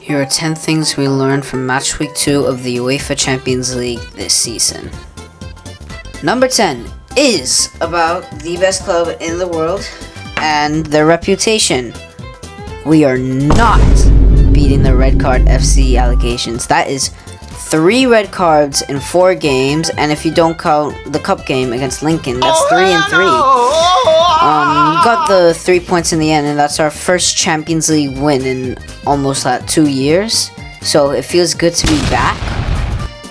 Here are 10 things we learned from match week 2 of the UEFA Champions League this season. Number 10 is about the best club in the world and their reputation. We are not beating the Red Card FC allegations. That is 3 red cards in 4 games, and if you don't count the cup game against Lincoln, that's 3 and 3. Got the 3 points in the end, and that's our first Champions League win in almost 2 years. So it feels good to be back,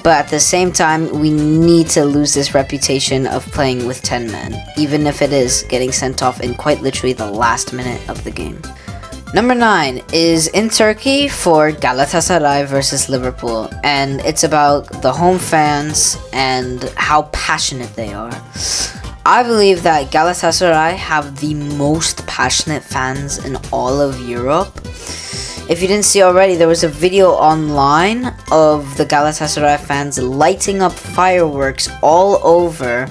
but at the same time, we need to lose this reputation of playing with 10 men, even if it is getting sent off in quite literally the last minute of the game. Number 9 is in Turkey for Galatasaray versus Liverpool, and it's about the home fans and how passionate they are. I believe that Galatasaray have the most passionate fans in all of Europe. If you didn't see already, there was a video online of the Galatasaray fans lighting up fireworks all over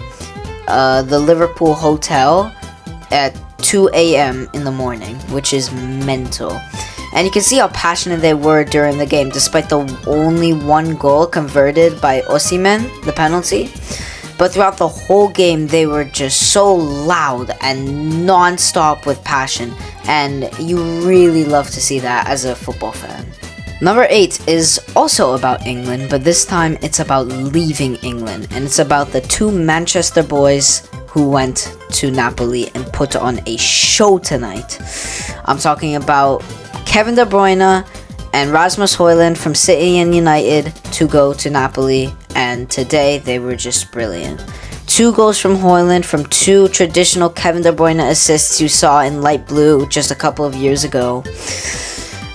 the Liverpool hotel at 2 a.m. in the morning, which is mental. And you can see how passionate they were during the game, despite the only 1 goal converted by Osimhen, the penalty. But throughout the whole game, they were just so loud and non-stop with passion, and you really love to see that as a football fan. Number 8 is also about England, but this time it's about leaving England, and it's about the 2 Manchester boys who went to Napoli and put on a show tonight. I'm talking about Kevin De Bruyne and Rasmus Højlund from City and United to go to Napoli, and today they were just brilliant. 2 goals from Højlund from 2 traditional Kevin De Bruyne assists you saw in light blue just a couple of years ago.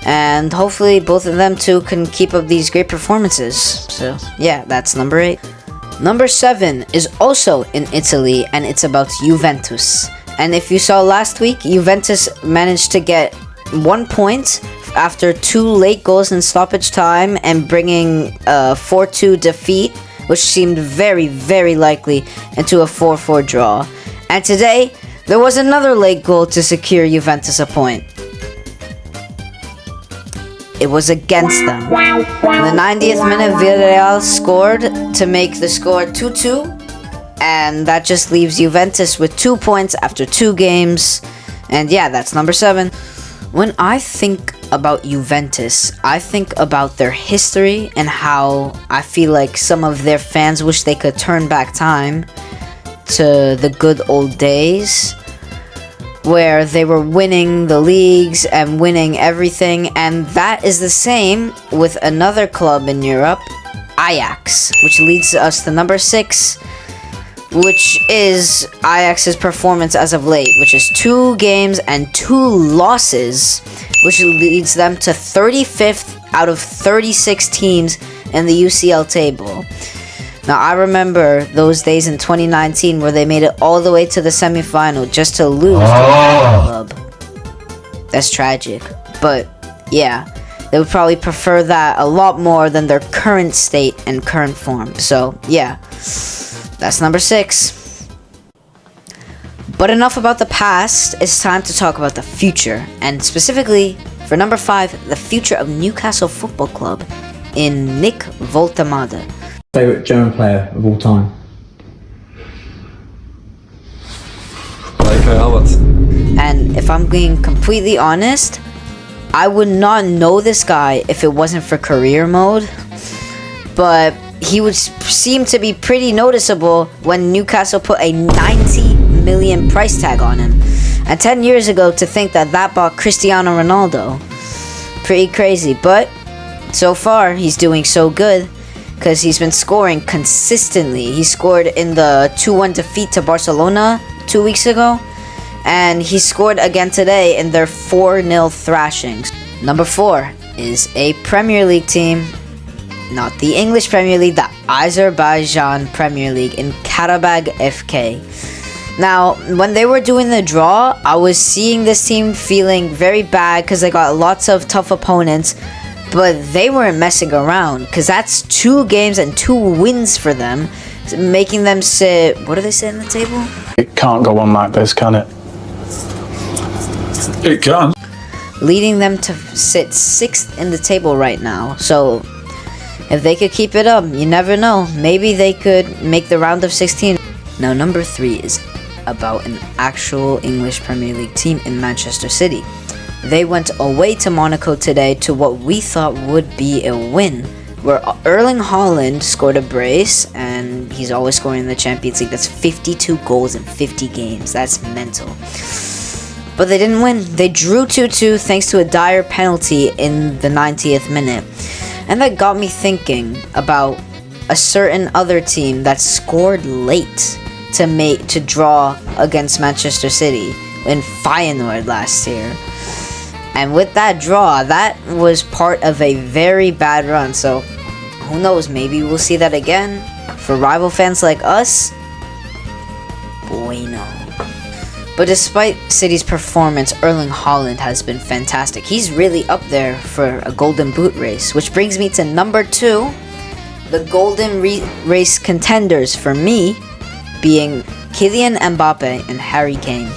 And hopefully both of them too can keep up these great performances. So yeah, that's number 8. Number 7 is also in Italy, and it's about Juventus. And if you saw last week, Juventus managed to get 1 point after 2 late goals in stoppage time and bringing a 4-2 defeat, which seemed very, very likely, into a 4-4 draw. And today, there was another late goal to secure Juventus a point. It was against them. In the 90th minute, Villarreal scored to make the score 2-2, and that just leaves Juventus with 2 points after 2 games. And yeah, that's number 7. When I think about Juventus, I think about their history and how I feel like some of their fans wish they could turn back time to the good old days where they were winning the leagues and winning everything. And that is the same with another club in Europe, Ajax, which leads us to number 6, which is Ajax's performance as of late, which is 2 games and 2 losses, which leads them to 35th out of 36 teams in the UCL table. Now, I remember those days in 2019 where they made it all the way to the semifinal just to lose to the club. That's tragic. But yeah, they would probably prefer that a lot more than their current state and current form. So yeah, that's number 6. But enough about the past. It's time to talk about the future, and specifically for number 5, the future of Newcastle Football Club in Nick Woltemade. Favourite German player of all time? Kai Havertz. And if I'm being completely honest, I would not know this guy if it wasn't for career mode. But he would seem to be pretty noticeable when Newcastle put a 90 million price tag on him. And 10 years ago, to think that bought Cristiano Ronaldo. Pretty crazy, but so far he's doing so good because he's been scoring consistently. He scored in the 2-1 defeat to Barcelona 2 weeks ago, and he scored again today in their 4-0 thrashings. Number 4 is a Premier League team, not the English Premier League, the Azerbaijan Premier League in Karabag FK. Now, when they were doing the draw, I was seeing this team feeling very bad because they got lots of tough opponents, but they weren't messing around because that's 2 games and 2 wins for them, making them sit, what do they say on the table? It can't go on like this, can it? It can. leading them to sit 6th in the table right now. So if they could keep it up, you never know. Maybe they could make the round of 16. Now, number 3 is about an actual English Premier League team in Manchester City. They went away to Monaco today to what we thought would be a win, where Erling Haaland scored a brace, and he's always scoring in the Champions League. That's 52 goals in 50 games. That's mental. But they didn't win. They drew 2-2 thanks to a dire penalty in the 90th minute. And that got me thinking about a certain other team that scored late to draw against Manchester City in Feyenoord last year. And with that draw, that was part of a very bad run. So who knows, maybe we'll see that again. For rival fans like us, bueno. But despite City's performance, Erling Haaland has been fantastic. He's really up there for a Golden Boot race, which brings me to number 2, the Golden Race contenders for me being Kylian Mbappe and Harry Kane.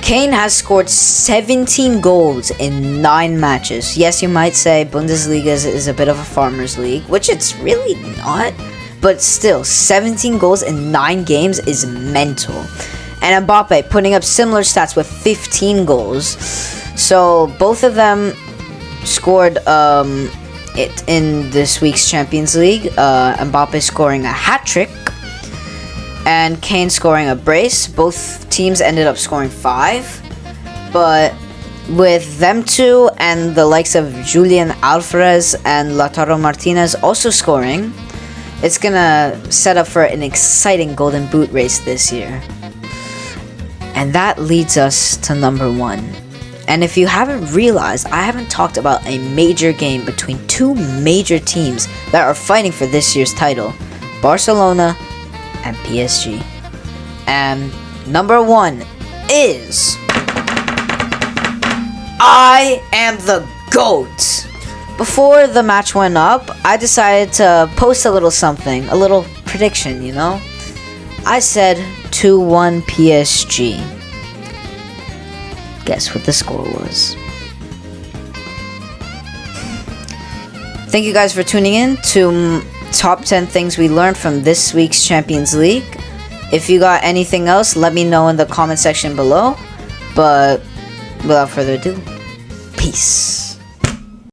Kane has scored 17 goals in 9 matches. Yes, you might say Bundesliga is a bit of a farmer's league, which it's really not. But still, 17 goals in 9 games is mental. And Mbappe putting up similar stats with 15 goals. So both of them scored it in this week's Champions League. Mbappe scoring a hat-trick and Kane scoring a brace. Both teams ended up scoring 5. But with them two and the likes of Julian Alvarez and Lautaro Martinez also scoring, it's gonna set up for an exciting Golden Boot race this year. And that leads us to number 1. And if you haven't realized, I haven't talked about a major game between 2 major teams that are fighting for this year's title, Barcelona and PSG. And number 1 is I am the GOAT. Before the match went up, I decided to post a little something, a little prediction, you know? I said 2-1 PSG. Guess what the score was? Thank you guys for tuning in to top 10 things we learned from this week's Champions League. If you got anything else, let me know in the comment section below. But without further ado, peace.